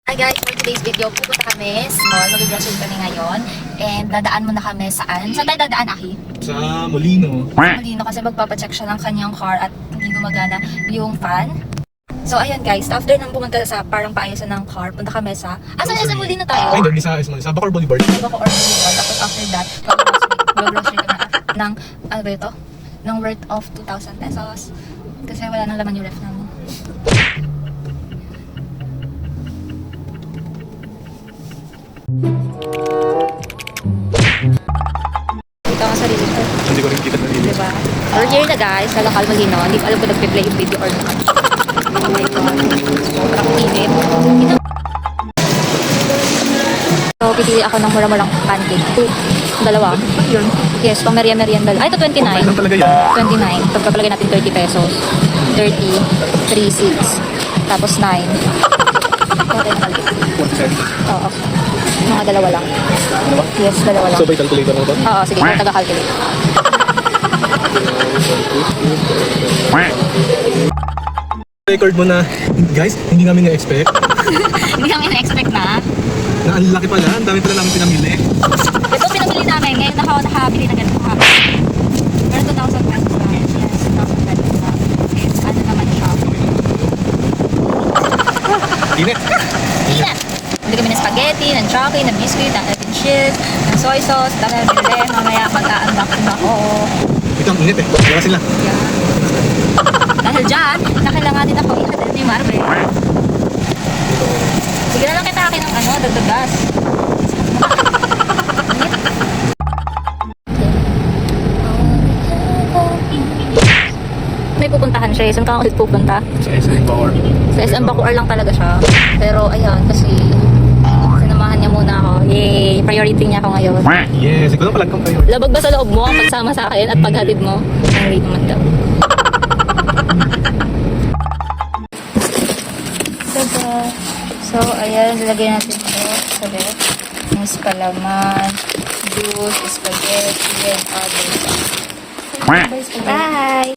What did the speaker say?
Hi guys, for today's video, pupunta kami sa mall. Mag-grocery kami ngayon. And dadaan muna kami saan? Saan tayo dadaan, Aki? Sa Molino. Sa Molino kasi magpapacheck siya ng kanyang car at hindi gumagana yung fan. So ayun guys, after nang pumunta sa parang paayusan ng car, punta kami sa... Saan sa Molino tayo? Ay, hindi sa Bacoor Boulevard. Sa Bacoor Boulevard. Tapos after that, mag-grocery kami ng, ano ba ito? Ng worth of 2,000 pesos. Kasi wala nang laman yung ref namin. Ito ang sarili ko. Hindi ko rin kita na rin. Diba? We're here na guys, sa Local Molino. Hindi ko alam kung nag-play yung video or not. Oh my god. Sobrang init. So, pipili ako ng mura-murang pancake. Dalawa. Yes, pang merienda. Ay, ito 29. Ano talaga yan? 29. Pagkapalagay natin 30 pesos. 30, 3, 6. Tapos 9. Okay, oo. Mga dalawa lang. Yes, dalawa lang. So, by calculator mo ba? Oo, sige, yung taga-calculate. Record mo na, guys, hindi namin na-expect. Hindi kami na-expect na. Na ang laki pala, ang dami pala namin pinamili. Ito pinamili namin. Ngayon nakabili na ganito ha. Pero 2,000 pesos na. Yes, 2,000 pesos na. And ano naman siya? Init. Inat! Bili kami ng spaghetti, ng chocolate, ng biscuit, ng egg and cheese, ng soy sauce. Dami na binili. Mamaya mag-a-unboxing ako. Ito ang init eh. Wala sila. Yan. Dahil dyan, nakailangan din ako ihatid ni Marvel. Sige na lang kita akin ng dagdag gas. May pupuntahan siya. Saan ka ulit pupunta? Sa SM Bacoor. Sa SM Bacoor lang talaga siya. Pero ayan, kasi sinamahan niya muna ako. Yay! Priority niya ako ngayon. Yes, ikaw lang pala kang kayo. Labag ba sa loob mo ang pagsama sa akin at paghatid mo? Hindi naman daw. So, ayan, lalagay natin ito sa ref. Mas palaman, juice, spaghetti, and others. Bye!